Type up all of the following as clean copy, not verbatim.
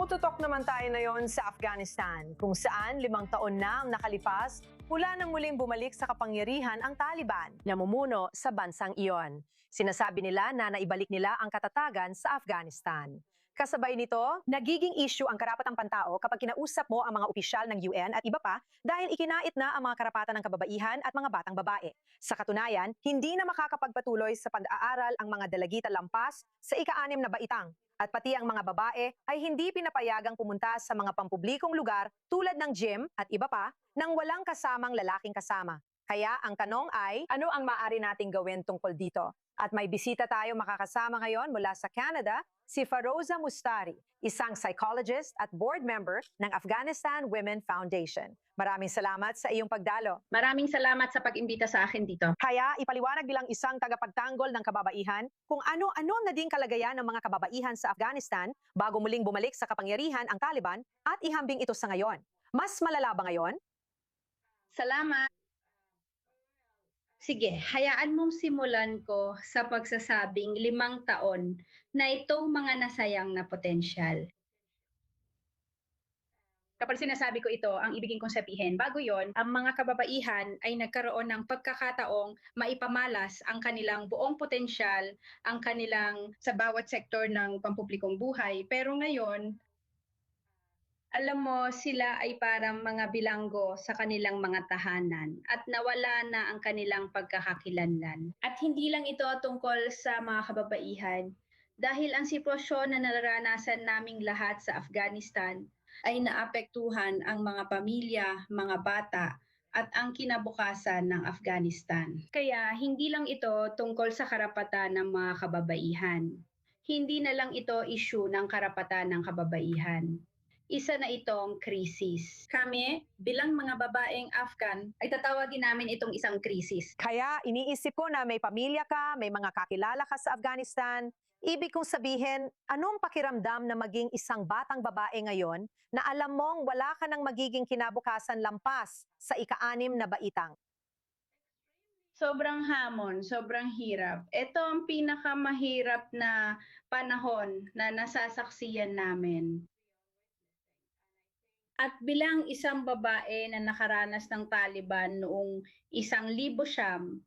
Tumututok naman tayo ngayon sa Afghanistan, kung saan 5 taon na ang nakalipas mula nang muling bumalik sa kapangyarihan ang Taliban, namumuno sa bansang iyon. Sinasabi nila na naibalik nila ang katatagan sa Afghanistan. Kasabay nito, nagiging issue ang karapatang pantao kapag kinausap mo ang mga opisyal ng UN at iba pa dahil ikinait na ang mga karapatan ng kababaihan at mga batang babae. Sa katunayan, hindi na makakapagpatuloy sa pag-aaral ang mga dalagita lampas sa ika-6 na baitang. At pati ang mga babae ay hindi pinapayagang pumunta sa mga pampublikong lugar tulad ng gym at iba pa nang walang kasamang lalaking kasama. Kaya ang tanong ay, ano ang maaari nating gawin tungkol dito? At may bisita tayo makakasama ngayon mula sa Canada, si Faroza Mustari, isang psychologist at board member ng Afghanistan Women Foundation. Maraming salamat sa iyong pagdalo. Maraming salamat sa pag-imbita sa akin dito. Kaya ipaliwanag bilang isang tagapagtanggol ng kababaihan kung ano-ano naging kalagayan ng mga kababaihan sa Afghanistan bago muling bumalik sa kapangyarihan ang Taliban at ihambing ito sa ngayon. Mas malala ba ngayon? Salamat. Sige, hayaan mong simulan ko sa pagsasabing 5 taon na itong mga nasayang na potensyal. Kapag sinasabi ko ito, ang ibigin kong sabihin, bago yon, ang mga kababaihan ay nagkaroon ng pagkakataong maipamalas ang kanilang buong potensyal, ang kanilang sa bawat sektor ng pampublikong buhay. Pero ngayon, alam mo, sila ay parang mga bilanggo sa kanilang mga tahanan at nawala na ang kanilang pagkakakilanlan. At hindi lang ito tungkol sa mga kababaihan, dahil ang sitwasyon na nararanasan naming lahat sa Afghanistan ay naapektuhan ang mga pamilya, mga bata, at ang kinabukasan ng Afghanistan. Kaya hindi lang ito tungkol sa karapatan ng mga kababaihan. Hindi na lang ito issue ng karapatan ng kababaihan. Isa na itong krisis. Kami, bilang mga babaeng Afghan, ay tatawagin namin itong isang krisis. Kaya iniisip ko na may pamilya ka, may mga kakilala ka sa Afghanistan. Ibig kong sabihin, anong pakiramdam na maging isang batang babae ngayon na alam mong wala ka ng magiging kinabukasan lampas sa ika-6 na baitang? Sobrang hamon, sobrang hirap. Ito ang pinakamahirap na panahon na nasasaksiyan namin. At bilang isang babae na nakaranas ng Taliban noong 1995,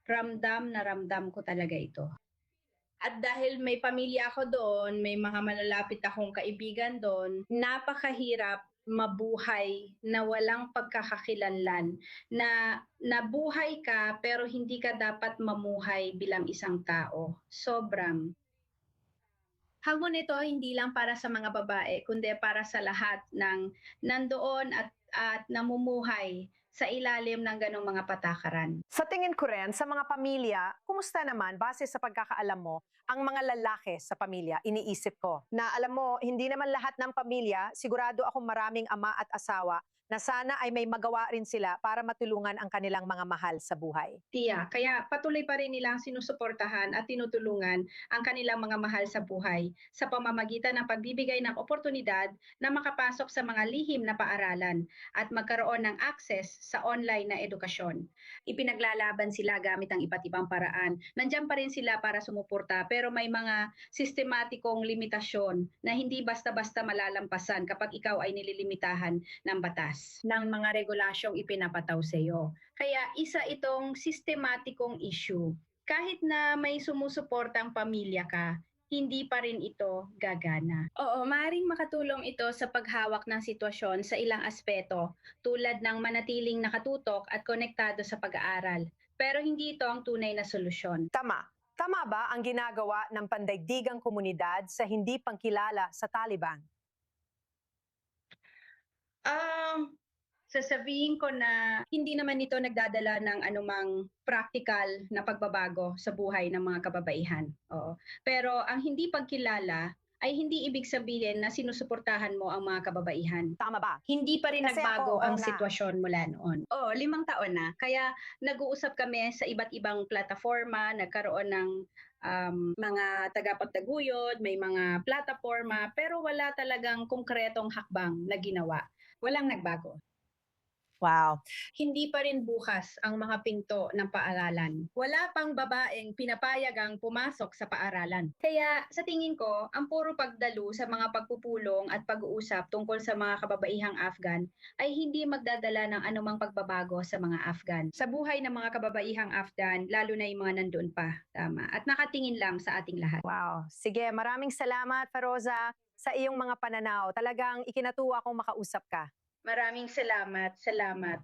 ramdam na ramdam ko talaga ito. At dahil may pamilya ako doon, may mga malalapit akong kaibigan doon, napakahirap mabuhay na walang pagkakakilanlan, na nabuhay ka pero hindi ka dapat mamuhay bilang isang tao. Sobrang. Hamon ito hindi lang para sa mga babae, kundi para sa lahat ng nandoon at namumuhay sa ilalim ng ganong mga patakaran. Sa tingin ko rin, sa mga pamilya, kumusta naman, base sa pagkakaalam mo, ang mga lalaki sa pamilya, iniisip ko, na alam mo, hindi naman lahat ng pamilya, sigurado akong maraming ama at asawa, na sana ay may magawa rin sila para matulungan ang kanilang mga mahal sa buhay. Tiya, kaya patuloy pa rin nilang sinusuportahan at tinutulungan ang kanilang mga mahal sa buhay sa pamamagitan ng pagbibigay ng oportunidad na makapasok sa mga lihim na paaralan at magkaroon ng access sa online na edukasyon. Ipinaglalaban sila gamit ang iba't ibang paraan. Nandiyan pa rin sila para sumuporta, pero may mga sistematikong limitasyon na hindi basta-basta malalampasan kapag ikaw ay nililimitahan ng batas, ng mga regulasyong ipinapataw sa iyo. Kaya isa itong sistematikong issue. Kahit na may sumusuportang pamilya ka, hindi pa rin ito gagana. Oo, maaaring makatulong ito sa paghawak ng sitwasyon sa ilang aspeto, tulad ng manatiling nakatutok at konektado sa pag-aaral. Pero hindi ito ang tunay na solusyon. Tama. Tama ba ang ginagawa ng pandaigdigang komunidad sa hindi pangkilala sa Taliban? Sasabihin ko na hindi naman ito nagdadala ng anumang practical na pagbabago sa buhay ng mga kababaihan. Oo. Pero ang hindi pagkilala ay hindi ibig sabihin na sinusuportahan mo ang mga kababaihan. Tama ba? Hindi pa rin Kasi nagbago ako, oo ang nga. sitwasyon mula noon. Oo, 5 taon na. Kaya nag-uusap kami sa iba't ibang plataforma, nagkaroon ng mga tagapagtaguyod, may mga plataforma, pero wala talagang konkretong hakbang na ginawa. Walang nagbago. Wow. Hindi pa rin bukas ang mga pinto ng paaralan. Wala pang babaeng pinapayagang pumasok sa paaralan. Kaya sa tingin ko, ang puro pagdalo sa mga pagpupulong at pag-uusap tungkol sa mga kababaihang Afghan ay hindi magdadala ng anumang pagbabago sa mga Afghan. Sa buhay ng mga kababaihang Afghan, lalo na yung mga nandoon pa. Tama. At nakatingin lang sa ating lahat. Wow. Sige, maraming salamat, Faroza, sa iyong mga pananaw. Talagang ikinatuwa kong makausap ka. Maraming salamat. Salamat.